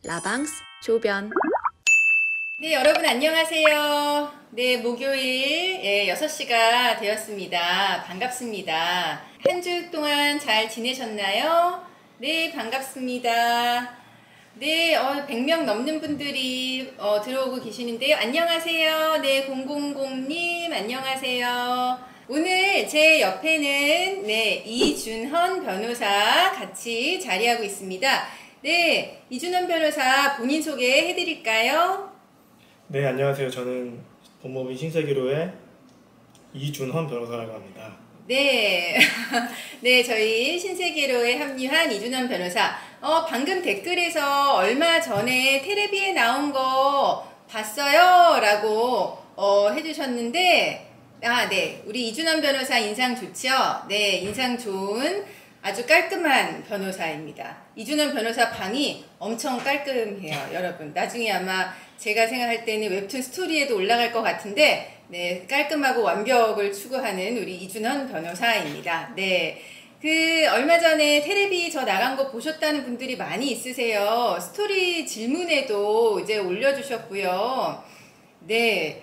라방스 조변. 네, 여러분 안녕하세요. 네, 목요일 6시가 되었습니다. 반갑습니다. 한 주 동안 잘 지내셨나요? 네, 반갑습니다. 네, 100명 넘는 분들이 들어오고 계시는데요. 안녕하세요. 네, 000님 안녕하세요. 오늘 제 옆에는 이준헌 변호사 같이 자리하고 있습니다. 네, 이준헌 변호사 본인 소개해 드릴까요? 네, 안녕하세요. 저는 법무부 신세계로의 이준헌 변호사라고 합니다. 네, 네, 저희 신세계로에 합류한 이준헌 변호사. 방금 댓글에서 얼마 전에 텔레비에 나온 거 봤어요? 라고 해주셨는데, 네, 우리 이준헌 변호사 인상 좋죠? 네, 인상 좋은 아주 깔끔한 변호사입니다. 이준헌 변호사 방이 엄청 깔끔해요, 여러분. 나중에 아마 제가 생각할 때는 웹툰 스토리에도 올라갈 것 같은데, 네, 깔끔하고 완벽을 추구하는 우리 이준헌 변호사입니다. 네. 얼마 전에 텔레비 저 나간 거 보셨다는 분들이 많이 있으세요. 스토리 질문에도 이제 올려주셨고요. 네.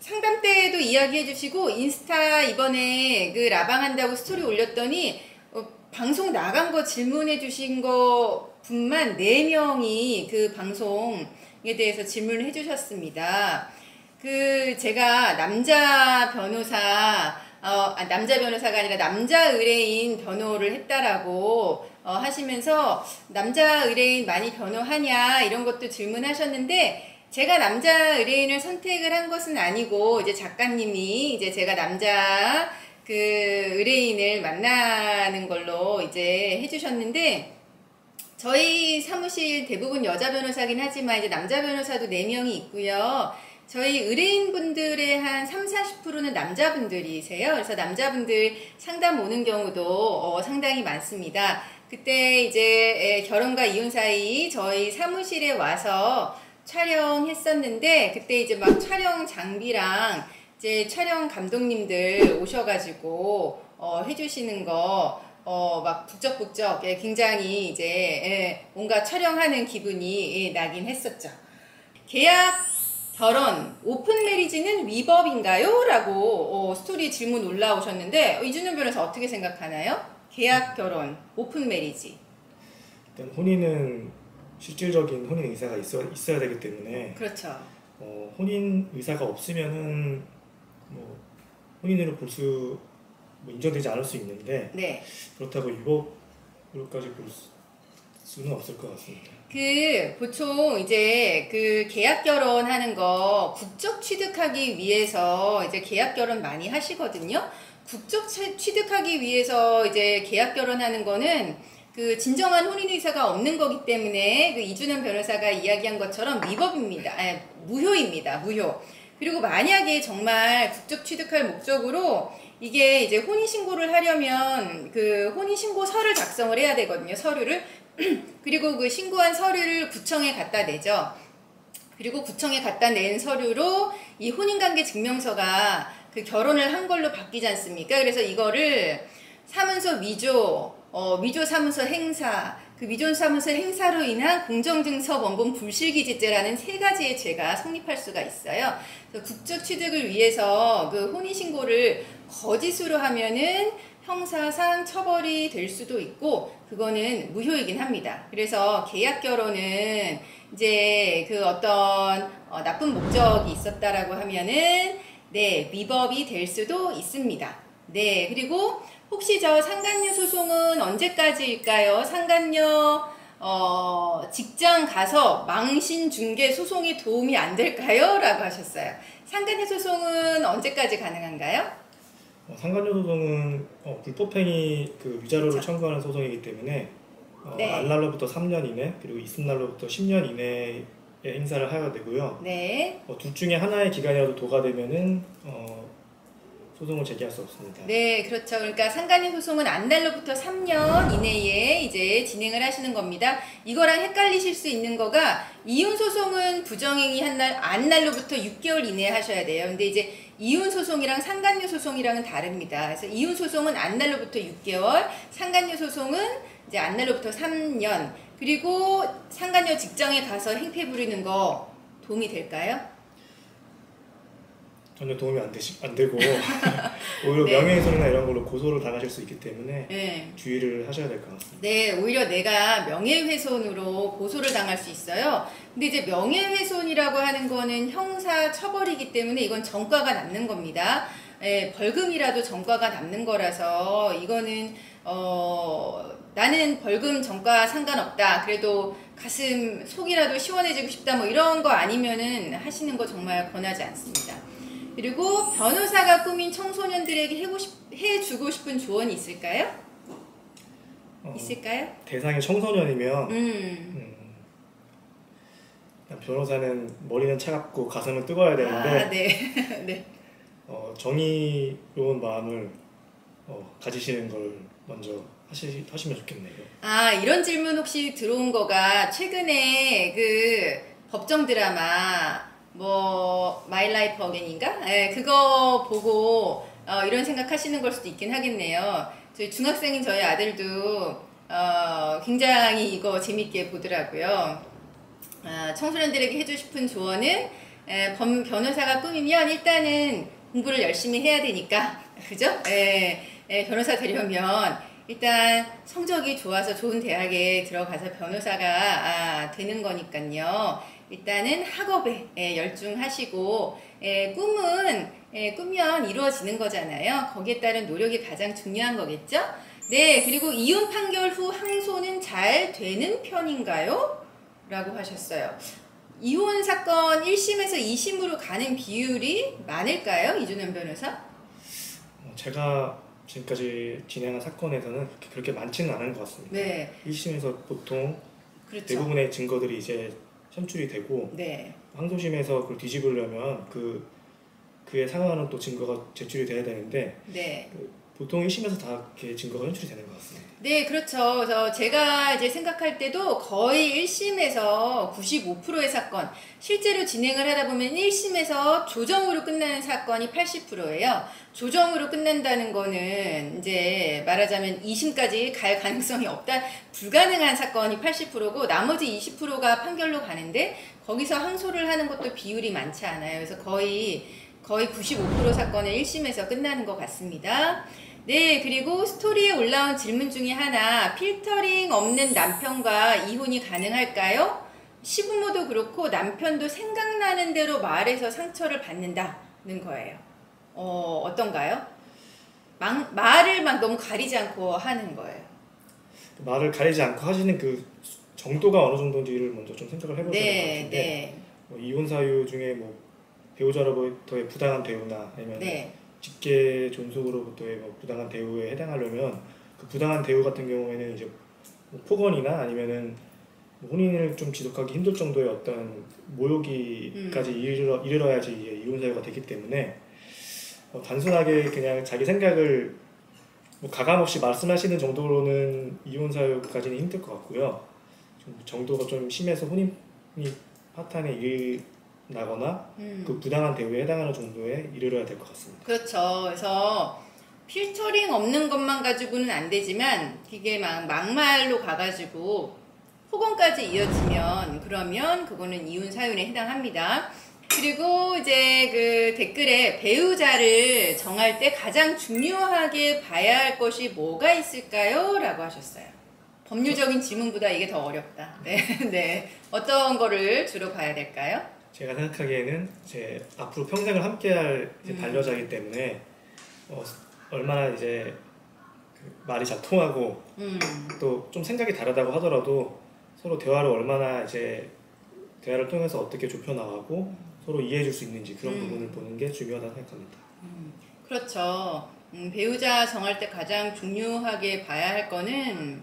상담 때에도 이야기해 주시고, 인스타 이번에 라방 한다고 스토리 올렸더니, 방송 나간 거 질문해 주신 거 분만 4명이 그 방송에 대해서 질문을 해 주셨습니다. 제가 남자 변호사가 아니라 남자 의뢰인 변호를 했다라고 하시면서 남자 의뢰인 많이 변호하냐 이런 것도 질문하셨는데, 제가 남자 의뢰인을 선택을 한 것은 아니고, 이제 작가님이 이제 제가 남자 의뢰인을 만나는 걸로 이제 해주셨는데, 저희 사무실 대부분 여자 변호사긴 하지만 이제 남자 변호사도 4명이 있고요. 저희 의뢰인분들의 한 30-40%는 남자분들이세요. 그래서 남자분들 상담 오는 경우도 상당히 많습니다. 그때 이제 결혼과 이혼 사이 저희 사무실에 와서 촬영했었는데, 그때 이제 막 촬영 장비랑 이제 촬영 감독님들 오셔가지고 해주시는 거 막 북적북적 굉장히 이제 뭔가 촬영하는 기분이 나긴 했었죠. 계약 결혼 오픈 메리지는 위법인가요? 라고 스토리 질문 올라오셨는데, 이준헌 변호사 어떻게 생각하나요? 계약 결혼 오픈 메리지. 일단 혼인은 실질적인 혼인 의사가 있어야 되기 때문에, 그렇죠. 혼인 의사가 없으면은 혼인으로 인정되지 않을 수 있는데, 네. 그렇다고 위법으로까지 볼 수는 없을 것 같습니다. 보통 이제 계약 결혼하는 거 국적 취득하기 위해서 이제 계약 결혼 많이 하시거든요. 국적 취득하기 위해서 이제 계약 결혼하는 거는 진정한 혼인 의사가 없는 거기 때문에 이준헌 변호사가 이야기한 것처럼 위법입니다. 무효입니다. 무효. 그리고 만약에 정말 국적 취득할 목적으로 이게 이제 혼인신고를 하려면 혼인신고서를 작성을 해야 되거든요. 서류를. 그리고 신고한 서류를 구청에 갖다 내죠. 그리고 구청에 갖다 낸 서류로 이 혼인관계 증명서가 결혼을 한 걸로 바뀌지 않습니까? 그래서 이거를 사문서 위조, 위조 사문서 행사, 위조 사문서 행사로 인한 공정증서 원본 불실기재죄라는 3가지의 죄가 성립할 수가 있어요. 그래서 국적 취득을 위해서 혼인신고를 거짓으로 하면은 형사상 처벌이 될 수도 있고, 그거는 무효이긴 합니다. 그래서 계약 결혼은 이제 어떤 나쁜 목적이 있었다라고 하면은 위법이 될 수도 있습니다. 네, 그리고 혹시 상간녀 소송은 언제까지일까요? 상간녀 직장 가서 망신 중개 소송이 도움이 안 될까요? 라고 하셨어요. 상간녀 소송은 언제까지 가능한가요? 상간녀 소송은 불법행위 위자료를 그렇죠. 청구하는 소송이기 때문에 알날로부터 3년 이내, 그리고 있음날로부터 10년 이내에 행사를 하여야 되고요. 네. 둘 중에 하나의 기간이라도 도과되면은 소송을 제기할 수 없습니다. 네, 그렇죠. 그러니까 상간녀 소송은 안날로부터 3년 이내에 이제 진행을 하시는 겁니다. 이거랑 헷갈리실 수 있는 거가, 이혼 소송은 부정행위 안날로부터 6개월 이내에 하셔야 돼요. 근데 이제 이혼 소송이랑 상간녀 소송이랑은 다릅니다. 그래서 이혼 소송은 안날로부터 6개월, 상간녀 소송은 이제 안날로부터 3년, 그리고 상간녀 직장에 가서 행패 부리는 거 도움이 될까요? 전혀 도움이 안 되고 오히려 네. 명예훼손이나 이런 걸로 고소를 당하실 수 있기 때문에 네. 주의를 하셔야 될 것 같습니다. 네, 오히려 내가 명예훼손으로 고소를 당할 수 있어요. 근데 이제 명예훼손이라고 하는 거는 형사 처벌이기 때문에 이건 전과가 남는 겁니다. 예, 벌금이라도 전과가 남는 거라서 이거는 나는 벌금 전과 상관없다. 그래도 가슴 속이라도 시원해지고 싶다. 뭐 이런 거 아니면은 하시는 거 정말 권하지 않습니다. 그리고 변호사가 꾸민 청소년들에게 해주고 싶은 조언이 있을까요? 있을까요? 대상이 청소년이면 변호사는 머리는 차갑고 가슴은 뜨거워야 되는데 아, 네. 네. 정의로운 마음을 가지시는 걸 먼저 하시면 좋겠네요. 아, 이런 질문 혹시 들어온 거가 최근에 그 법정 드라마 뭐 마이 라이프 어게인인가? 네, 그거 보고 이런 생각하시는 걸 수도 있긴 하겠네요. 저희 중학생인 저희 아들도 굉장히 이거 재밌게 보더라고요. 청소년들에게 해주고 싶은 조언은 변호사가 꿈이면 일단은 공부를 열심히 해야 되니까, 그죠? 변호사 되려면 일단 성적이 좋아서 좋은 대학에 들어가서 변호사가 되는 거니까요. 일단은 학업에 열중하시고 꿈은 꾸면 이루어지는 거잖아요. 거기에 따른 노력이 가장 중요한 거겠죠? 네, 그리고 이혼 판결 후 항소는 잘 되는 편인가요? 라고 하셨어요. 이혼 사건 1심에서 2심으로 가는 비율이 많을까요? 이준현 변호사? 제가 지금까지 진행한 사건에서는 그렇게 많지는 않은 것 같습니다. 네. 1심에서 보통 그렇죠. 대부분의 증거들이 이제 현출이 되고 네. 항소심에서 그걸 뒤집으려면 그에 상응하는 또 증거가 제출이 돼야 되는데 네. 보통 1심에서 다 이렇게 증거가 현출이 되는 것 같습니다. 네, 그렇죠. 그래서 제가 이제 생각할 때도 거의 1심에서 95%의 사건, 실제로 진행을 하다 보면 1심에서 조정으로 끝나는 사건이 80%예요. 조정으로 끝난다는 거는 이제 말하자면 2심까지 갈 가능성이 없다, 불가능한 사건이 80%고 나머지 20%가 판결로 가는데 거기서 항소를 하는 것도 비율이 많지 않아요. 그래서 거의 95% 사건은 1심에서 끝나는 것 같습니다. 네, 그리고 스토리에 올라온 질문 중에 하나, 필터링 없는 남편과 이혼이 가능할까요? 시부모도 그렇고 남편도 생각나는 대로 말해서 상처를 받는다는 거예요. 어떤가요? 말을 막 너무 가리지 않고 하는 거예요. 말을 가리지 않고 하시는 그 정도가 어느 정도인지를 먼저 좀 생각을 해보셔야 될 것 같은데 네. 이혼 사유 중에 뭐 배우자로부터의 부당한 대우나 아니면 네. 직계 존속으로부터의 뭐 부당한 대우에 해당하려면 그 부당한 대우 같은 경우에는 이제 뭐 폭언이나 아니면은 뭐 혼인을 좀 지속하기 힘들 정도의 어떤 모욕이까지 이르러야지 이제 이혼 사유가 되기 때문에 단순하게 그냥 자기 생각을 뭐 가감없이 말씀하시는 정도로는 이혼 사유까지는 힘들 것 같고요. 좀 정도가 좀 심해서 혼인이 파탄에 나거나 그 부당한 대우에 해당하는 정도에 이르러야 될 것 같습니다. 그렇죠. 그래서 필터링 없는 것만 가지고는 안 되지만 이게 막말로 가가지고 폭언까지 이어지면 그러면 그거는 이혼 사유에 해당합니다. 그리고 이제 그 댓글에 배우자를 정할 때 가장 중요하게 봐야 할 것이 뭐가 있을까요? 라고 하셨어요. 법률적인 질문보다 이게 더 어렵다. 네, 네. 어떤 거를 주로 봐야 될까요? 제가 생각하기에는 이제 앞으로 평생을 함께할 반려자이기 때문에 얼마나 이제 그 말이 잘 통하고 또 좀 생각이 다르다고 하더라도 서로 대화를 얼마나 이제 대화를 통해서 어떻게 좁혀 나가고 서로 이해해줄 수 있는지 그런 부분을 보는 게 중요하다고 생각합니다. 그렇죠. 배우자 정할 때 가장 중요하게 봐야 할 거는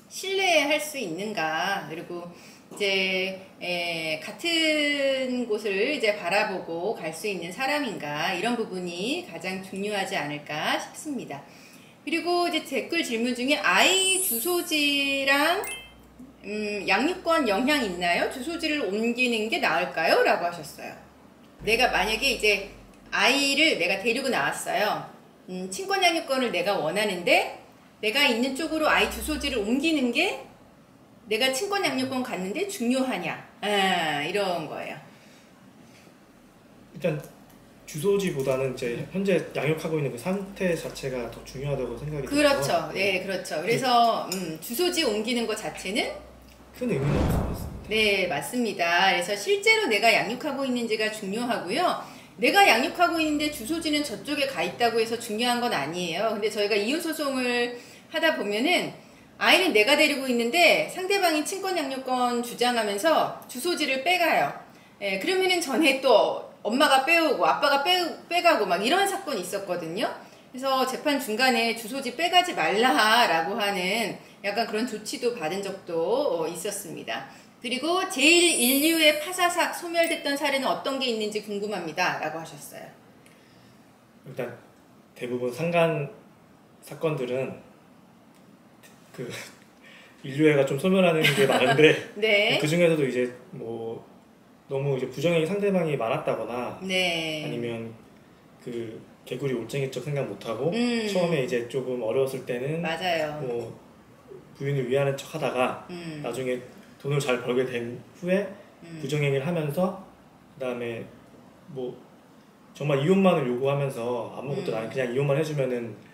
신뢰할 수 있는가, 그리고 이제 같은 곳을 이제 바라보고 갈 수 있는 사람인가, 이런 부분이 가장 중요하지 않을까 싶습니다. 그리고 이제 댓글 질문 중에 아이 주소지랑 양육권 영향 있나요? 주소지를 옮기는 게 나을까요? 라고 하셨어요. 내가 만약에 이제 아이를 내가 데리고 나왔어요. 친권 양육권을 내가 원하는데 내가 있는 쪽으로 아이 주소지를 옮기는 게 내가 친권 양육권 갔는데 중요하냐, 이런 거예요. 일단 주소지보다는 이제 현재 양육하고 있는 그 상태 자체가 더 중요하다고 생각이 들어요. 그렇죠. 네, 그렇죠. 그래서 주소지 옮기는 것 자체는 큰 의미는 없습니다. 네, 맞습니다. 그래서 실제로 내가 양육하고 있는지가 중요하고요. 내가 양육하고 있는데 주소지는 저쪽에 가 있다고 해서 중요한 건 아니에요. 근데 저희가 이혼소송을 하다 보면은 아이는 내가 데리고 있는데 상대방이 친권 양육권 주장하면서 주소지를 빼가요. 예, 그러면은 전에 또 엄마가 빼오고 아빠가 빼가고 막 이런 사건이 있었거든요. 그래서 재판 중간에 주소지 빼가지 말라라고 하는 약간 그런 조치도 받은 적도 있었습니다. 그리고 제1인류의 파사삭 소멸됐던 사례는 어떤 게 있는지 궁금합니다 라고 하셨어요. 일단 대부분 상간 사건들은 그 인류애가 좀 소멸하는 게 많은데 네. 그 중에서도 이제 뭐 너무 이제 부정행위 상대방이 많았다거나 네. 아니면 그 개구리 올챙이적 생각 못하고 처음에 이제 조금 어려웠을 때는 맞아요. 뭐 부인을 위하는 척 하다가 나중에 돈을 잘 벌게 된 후에 부정행위를 하면서 그 다음에 뭐 정말 이혼만을 요구하면서 아무것도 안 그냥 이혼만 해주면은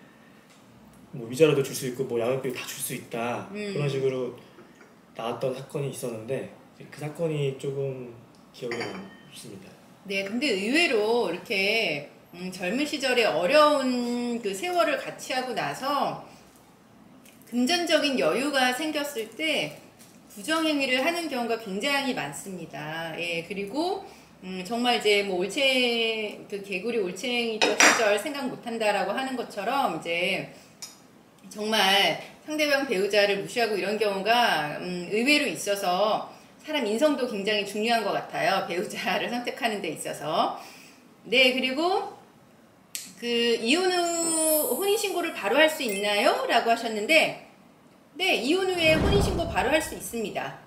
뭐 위자료도 줄 수 있고 뭐 양육비 다 줄 수 있다 그런 식으로 나왔던 사건이 있었는데 그 사건이 조금 기억에 남습니다. 네, 근데 의외로 이렇게 젊은 시절에 어려운 그 세월을 같이 하고 나서 금전적인 여유가 생겼을 때 부정행위를 하는 경우가 굉장히 많습니다. 예, 그리고 정말 이제 뭐 그 개구리 올챙이적 시절 생각 못한다라고 하는 것처럼 이제 정말 상대방 배우자를 무시하고 이런 경우가 의외로 있어서 사람 인성도 굉장히 중요한 것 같아요. 배우자를 선택하는 데 있어서. 네, 그리고 그 이혼 후 혼인신고를 바로 할 수 있나요? 라고 하셨는데 네, 이혼 후에 혼인신고 바로 할 수 있습니다.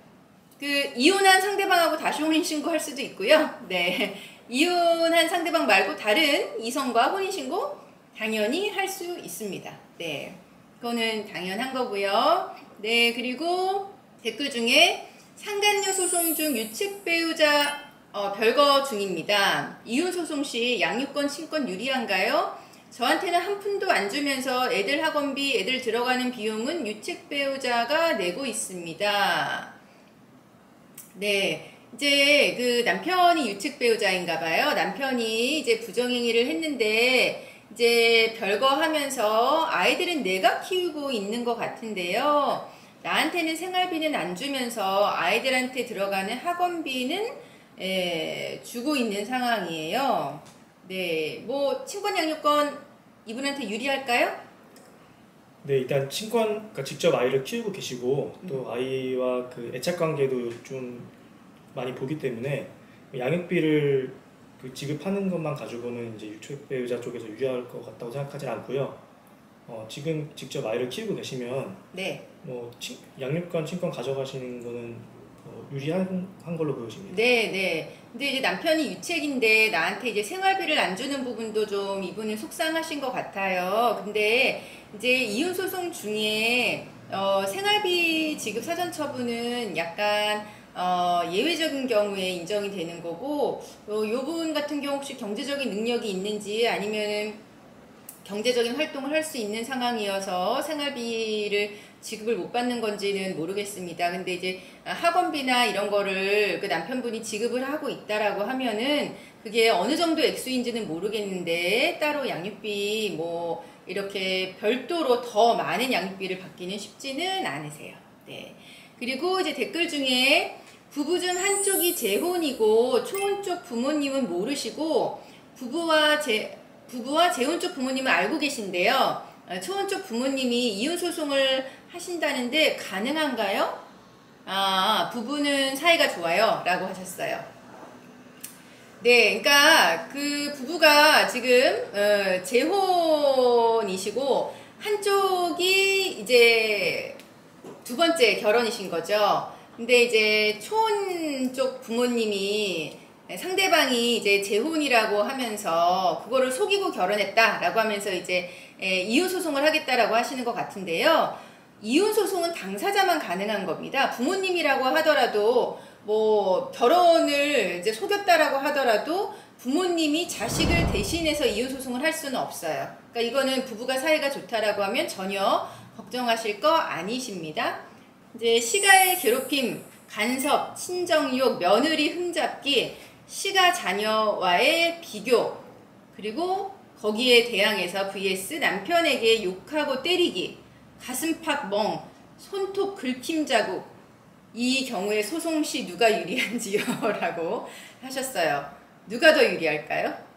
그 이혼한 상대방하고 다시 혼인신고 할 수도 있고요. 네, 이혼한 상대방 말고 다른 이성과 혼인신고 당연히 할 수 있습니다. 네, 그거는 당연한 거고요. 네, 그리고 댓글 중에 상간녀 소송 중 유책 배우자 별거 중입니다. 이혼 소송 시 양육권 친권 유리한가요? 저한테는 한 푼도 안 주면서 애들 학원비, 애들 들어가는 비용은 유책 배우자가 내고 있습니다. 네, 이제 그 남편이 유책 배우자인가 봐요. 남편이 이제 부정행위를 했는데 이제 별거 하면서 아이들은 내가 키우고 있는 것 같은데요. 나한테는 생활비는 안 주면서 아이들한테 들어가는 학원비는 주고 있는 상황이에요. 네, 뭐 친권 양육권 이분한테 유리할까요? 네, 일단 친권, 그러니까 직접 아이를 키우고 계시고 또 아이와 그 애착 관계도 좀 많이 보기 때문에 양육비를 그 지급하는 것만 가지고는 이제 유책 배우자 쪽에서 유리할 것 같다고 생각하지 않고요. 지금 직접 아이를 키우고 계시면 네. 뭐 양육권, 친권 가져가시는 거는 유리한 걸로 보여집니다. 네, 네. 근데 이제 남편이 유책인데 나한테 이제 생활비를 안 주는 부분도 좀 이분은 속상하신 것 같아요. 근데 이제 이혼 소송 중에 생활비 지급 사전 처분은 약간 예외적인 경우에 인정이 되는 거고, 요 부분 같은 경우 혹시 경제적인 능력이 있는지 아니면은 경제적인 활동을 할 수 있는 상황이어서 생활비를 지급을 못 받는 건지는 모르겠습니다. 근데 이제 학원비나 이런 거를 그 남편분이 지급을 하고 있다라고 하면은 그게 어느 정도 액수인지는 모르겠는데 따로 양육비 뭐 이렇게 별도로 더 많은 양육비를 받기는 쉽지는 않으세요. 네. 그리고 이제 댓글 중에 부부 중 한쪽이 재혼이고 초혼 쪽 부모님은 모르시고 부부와 재혼 쪽 부모님은 알고 계신데요. 초혼 쪽 부모님이 이혼 소송을 하신다는데 가능한가요? 부부는 사이가 좋아요 라고 하셨어요. 네, 그러니까 그 부부가 지금 재혼이시고 한쪽이 이제 두 번째 결혼이신 거죠. 근데 이제 초혼 쪽 부모님이 상대방이 이제 재혼이라고 하면서 그거를 속이고 결혼했다라고 하면서 이제 이혼 소송을 하겠다라고 하시는 것 같은데요. 이혼 소송은 당사자만 가능한 겁니다. 부모님이라고 하더라도 뭐 결혼을 이제 속였다라고 하더라도 부모님이 자식을 대신해서 이혼 소송을 할 수는 없어요. 그러니까 이거는 부부가 사이가 좋다라고 하면 전혀 걱정하실 거 아니십니다. 이제 시가의 괴롭힘, 간섭, 친정유혹, 며느리 흠잡기, 시가 자녀와의 비교, 그리고 거기에 대항해서 vs 남편에게 욕하고 때리기, 가슴팍 멍, 손톱 긁힘 자국, 이 경우에 소송 시 누가 유리한지요? 라고 하셨어요. 누가 더 유리할까요?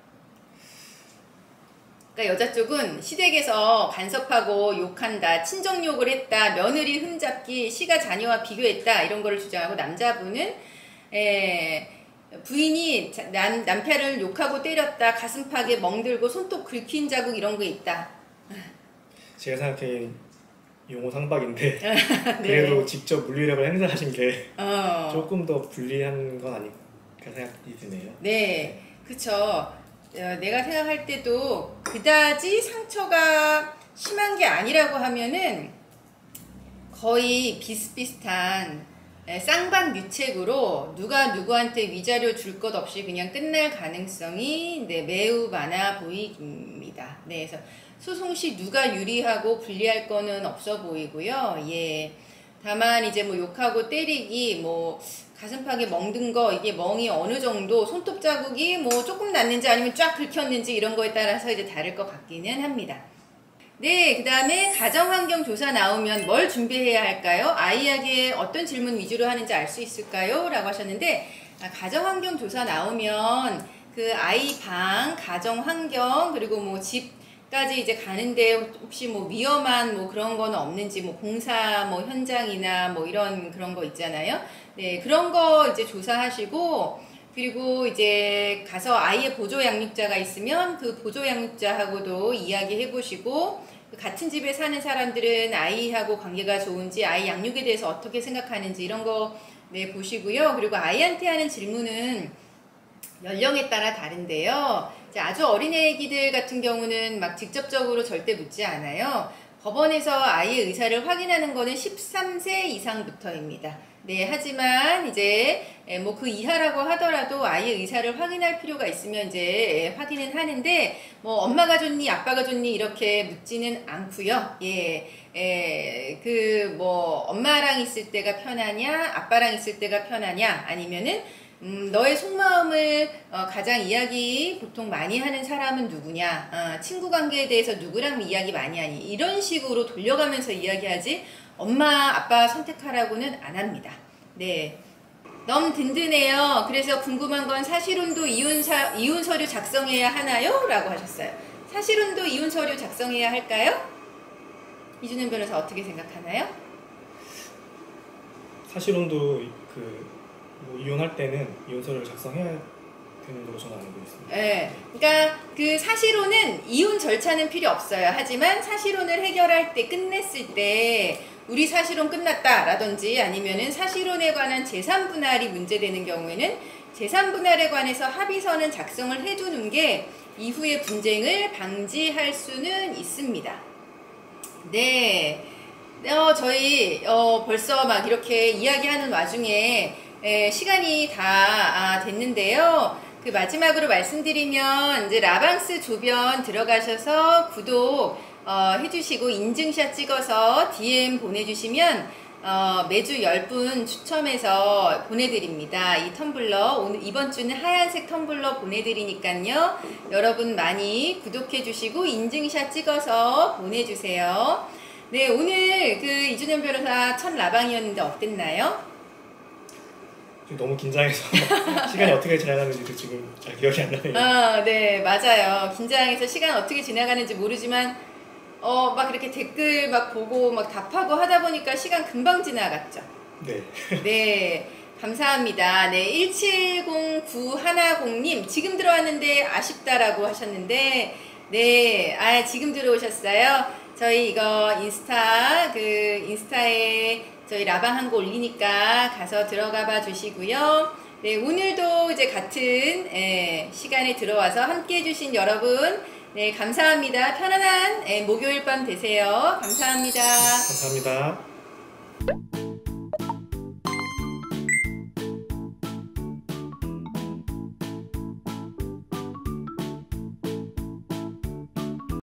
그러니까 여자 쪽은 시댁에서 간섭하고 욕한다, 친정욕을 했다, 며느리 흠잡기, 시가 자녀와 비교했다 이런 거를 주장하고, 남자분은 부인이 남편을 욕하고 때렸다, 가슴팍에 멍들고 손톱 긁힌 자국 이런 거 있다. 제가 생각한 용어 상박인데 네. 그래도 직접 물리력을 행사하신 게 조금 더 불리한 건 아닐까 생각이 드네요. 네, 그쵸. 내가 생각할 때도 그다지 상처가 심한 게 아니라고 하면은 거의 비슷비슷한 쌍방유책으로 누가 누구한테 위자료 줄 것 없이 그냥 끝날 가능성이 매우 많아 보입니다. 네, 그래서 소송 시 누가 유리하고 불리할 거는 없어 보이고요. 예. 다만 이제 뭐 욕하고 때리기, 뭐 가슴팍에 멍든 거, 이게 멍이 어느 정도, 손톱 자국이 뭐 조금 났는지 아니면 쫙 긁혔는지 이런 거에 따라서 이제 다를 것 같기는 합니다. 네, 그 다음에 가정환경 조사 나오면 뭘 준비해야 할까요? 아이에게 어떤 질문 위주로 하는지 알 수 있을까요? 라고 하셨는데, 가정환경 조사 나오면 그 아이 방, 가정환경, 그리고 뭐 집까지 이제 가는데 혹시 뭐 위험한 뭐 그런 거는 없는지, 뭐 공사 뭐 현장이나 뭐 이런 그런 거 있잖아요. 네, 그런 거 이제 조사하시고, 그리고 이제 가서 아이의 보조 양육자가 있으면 그 보조 양육자하고도 이야기해 보시고, 같은 집에 사는 사람들은 아이하고 관계가 좋은지, 아이 양육에 대해서 어떻게 생각하는지 이런 거 보시고요. 그리고 아이한테 하는 질문은 연령에 따라 다른데요. 아주 어린 애기들 같은 경우는 막 직접적으로 절대 묻지 않아요. 법원에서 아이의 의사를 확인하는 거는 13세 이상부터입니다. 네, 하지만 이제 뭐 그 이하라고 하더라도 아이의 의사를 확인할 필요가 있으면 이제 확인은 하는데, 뭐 엄마가 좋니 아빠가 좋니 이렇게 묻지는 않고요. 예, 그 뭐 엄마랑 있을 때가 편하냐, 아빠랑 있을 때가 편하냐, 아니면은 너의 속마음을 가장 이야기 보통 많이 하는 사람은 누구냐, 친구 관계에 대해서 누구랑 이야기 많이 하니, 이런 식으로 돌려가면서 이야기하지 엄마 아빠 선택하라고는 안 합니다. 네, 너무 든든해요. 그래서 궁금한 건 사실혼도 이혼 서류 작성해야 하나요? 라고 하셨어요. 사실혼도 이혼 서류 작성해야 할까요? 이준현 변호사 어떻게 생각하나요? 사실혼도 뭐 이혼할 때는 이혼서를 작성해야 되는 걸로 저는 알고 있습니다. 네, 그러니까 그 사실혼은 이혼 절차는 필요 없어요. 하지만 사실혼을 해결할 때, 끝냈을 때 우리 사실혼 끝났다 라든지, 아니면은 사실혼에 관한 재산 분할이 문제되는 경우에는 재산 분할에 관해서 합의서는 작성을 해두는 게 이후의 분쟁을 방지할 수는 있습니다. 네, 저희 벌써 막 이렇게 이야기하는 와중에 시간이 다 됐는데요. 그 마지막으로 말씀드리면, 이제 라방스 조변 들어가셔서 구독 해주시고 인증샷 찍어서 DM 보내주시면 매주 10분 추첨해서 보내드립니다. 이 텀블러, 이번 주는 하얀색 텀블러 보내드리니까요. 여러분 많이 구독해주시고 인증샷 찍어서 보내주세요. 네, 오늘 그 이준현 변호사 첫 라방이었는데 어땠나요? 너무 긴장해서 시간이 어떻게 지나가는지도 지금 잘 기억이 안 나네요. 네, 맞아요. 긴장해서 시간 어떻게 지나가는지 모르지만 막 이렇게 댓글 막 보고 막 답하고 하다 보니까 시간 금방 지나갔죠. 네. 네, 감사합니다. 네, 170910님 지금 들어왔는데 아쉽다라고 하셨는데, 네, 지금 들어오셨어요. 저희 이거 인스타에 저희 라방 한 거 올리니까 가서 들어가 봐 주시고요. 네, 오늘도 이제 같은 시간에 들어와서 함께 해주신 여러분, 네, 감사합니다. 편안한 목요일 밤 되세요. 감사합니다. 감사합니다.